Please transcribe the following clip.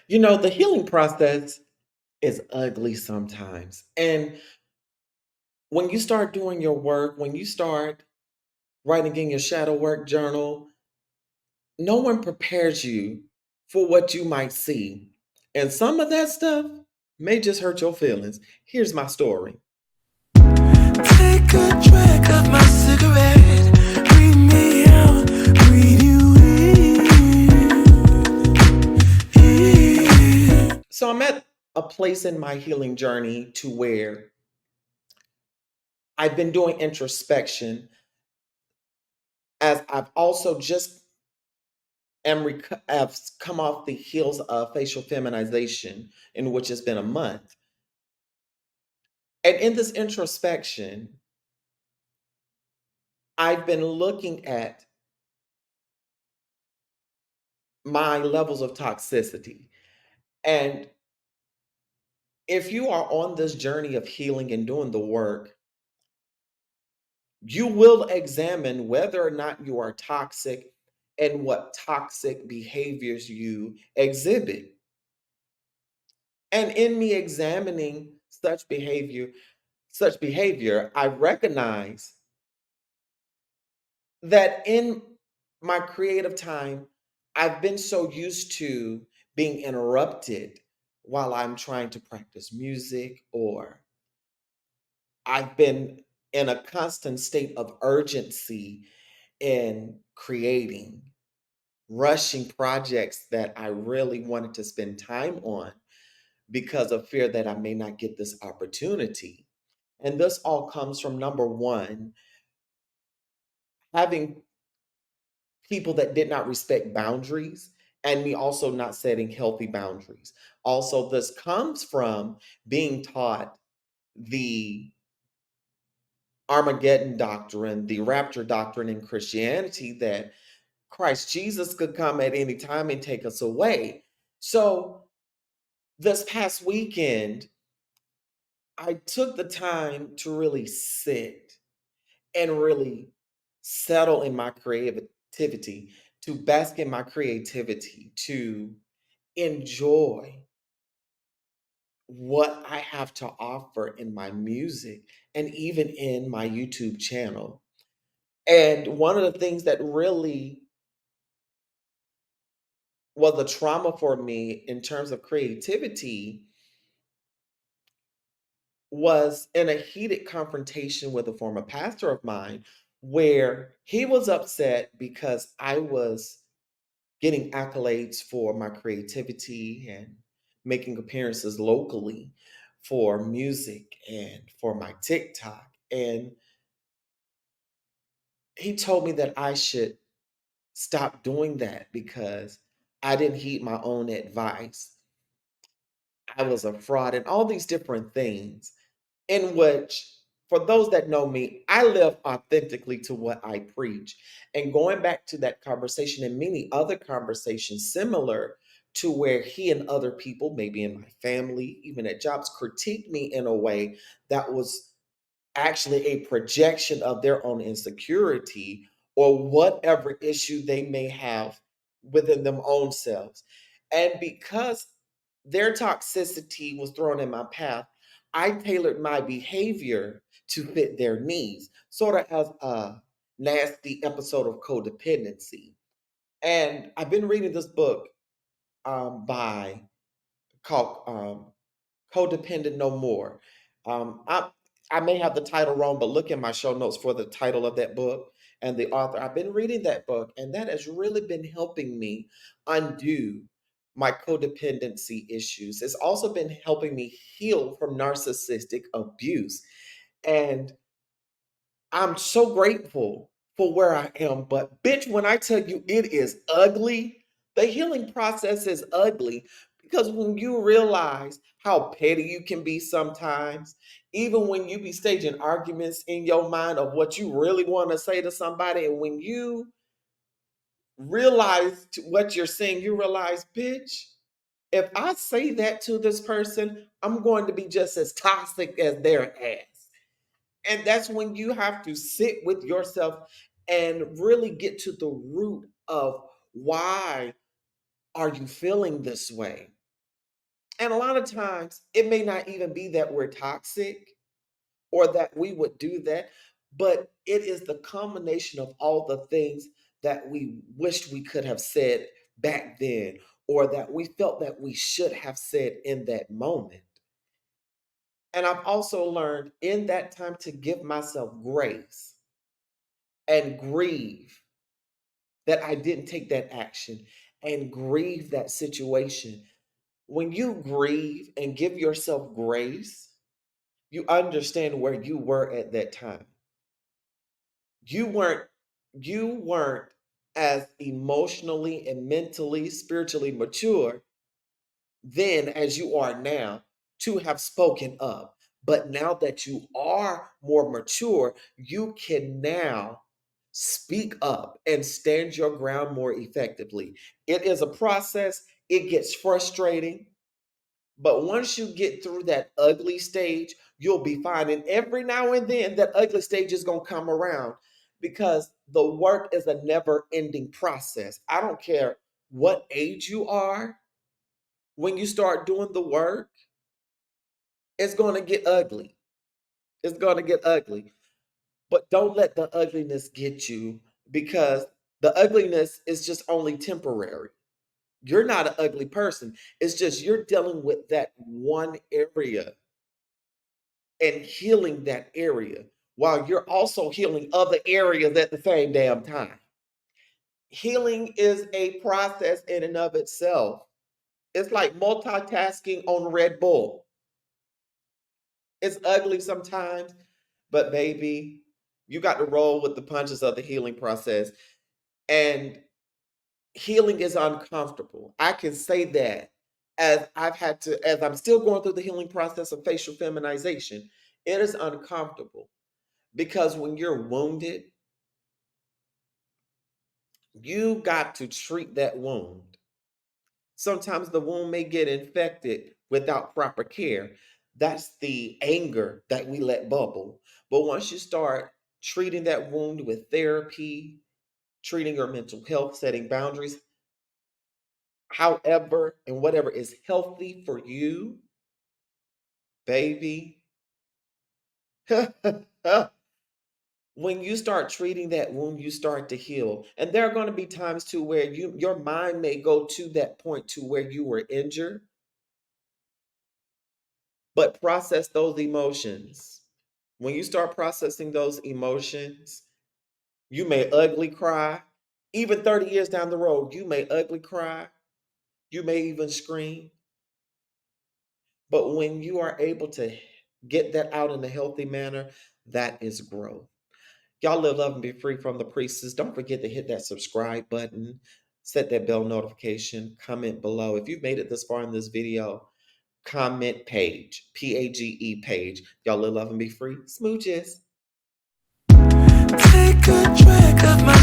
The healing process is ugly sometimes. And when you start doing your work, when you start writing in your shadow work journal, no one prepares you for what you might see. And some of that stuff may just hurt your feelings. Here's my story. Take a drag of my cigarette. Breathe me out, breathe you in. So I'm at a place in my healing journey to where I've been doing introspection as I've also just have come off the heels of facial feminization, in which has been a month. And in this introspection, I've been looking at my levels of toxicity. And if you are on this journey of healing and doing the work, you will examine whether or not you are toxic and what toxic behaviors you exhibit. And in me examining such behavior, I recognize that in my creative time, I've been so used to being interrupted while I'm trying to practice music, or I've been in a constant state of urgency in creating, rushing projects that I really wanted to spend time on because of fear that I may not get this opportunity. And this all comes from number one, having people that did not respect boundaries, and me also not setting healthy boundaries. Also, this comes from being taught the Armageddon doctrine, the rapture doctrine in Christianity, that Christ Jesus could come at any time and take us away. So, this past weekend, I took the time to really sit and really settle in my creativity, to bask in my creativity, to enjoy what I have to offer in my music and even in my YouTube channel. And one of the things that really was a trauma for me in terms of creativity was in a heated confrontation with a former pastor of mine, where he was upset because I was getting accolades for my creativity and making appearances locally for music and for my TikTok. And he told me that I should stop doing that because I didn't heed my own advice. I was a fraud and all these different things, in which, for those that know me, I live authentically to what I preach. And going back to that conversation and many other conversations similar to where he and other people, maybe in my family, even at jobs, critiqued me in a way that was actually a projection of their own insecurity or whatever issue they may have within them own selves. And because their toxicity was thrown in my path, I tailored my behavior to fit their needs, sort of as a nasty episode of codependency. And I've been reading this book by called Codependent No More. I may have the title wrong, but look in my show notes for the title of that book and the author. I've been reading that book, and that has really been helping me undo my codependency issues. It's also been helping me heal from narcissistic abuse. And I'm so grateful for where I am. But bitch, when I tell you it is ugly, the healing process is ugly because when you realize how petty you can be sometimes, even when you be staging arguments in your mind of what you really want to say to somebody, and when you realize what you're saying, you realize, bitch, if I say that to this person, I'm going to be just as toxic as their ass. And that's when you have to sit with yourself and really get to the root of why are you feeling this way? And a lot of times, it may not even be that we're toxic or that we would do that, but it is the combination of all the things that we wished we could have said back then, or that we felt that we should have said in that moment. And I've also learned in that time to give myself grace and grieve that I didn't take that action and grieve that situation. When you grieve and give yourself grace, you understand where you were at that time. You weren't you weren't as emotionally and mentally, spiritually mature then as you are now to have spoken up. But now that you are more mature, you can now speak up and stand your ground more effectively. It is a process, it gets frustrating, but once you get through that ugly stage, you'll be fine. And every now and then, that ugly stage is going to come around because the work is a never ending process. I don't care what age you are, when you start doing the work, it's going to get ugly. It's going to get ugly. But don't let the ugliness get you because the ugliness is just only temporary. You're not an ugly person. It's just you're dealing with that one area and healing that area while you're also healing other areas at the same damn time. Healing is a process in and of itself. It's like multitasking on Red Bull. It's ugly sometimes, but baby, you got to roll with the punches of the healing process. And healing is uncomfortable. I can say that as I'm still going through the healing process of facial feminization, it is uncomfortable because when you're wounded, you got to treat that wound. Sometimes the wound may get infected without proper care. That's the anger that we let bubble. But once you start treating that wound with therapy, treating your mental health, setting boundaries, however and whatever is healthy for you, baby, when you start treating that wound, you start to heal. And there are going to be times too where your mind may go to that point to where you were injured, but process those emotions. When you start processing those emotions, you may ugly cry. Even 30 years down the road, you may ugly cry. You may even scream. But when you are able to get that out in a healthy manner, that is growth. Y'all live, love, and be free from the priestess. Don't forget to hit that subscribe button, set that bell notification, comment below. If you've made it this far in this video, comment page, PAGE page. Y'all live, love, and be free. Smooches. Take a drag of my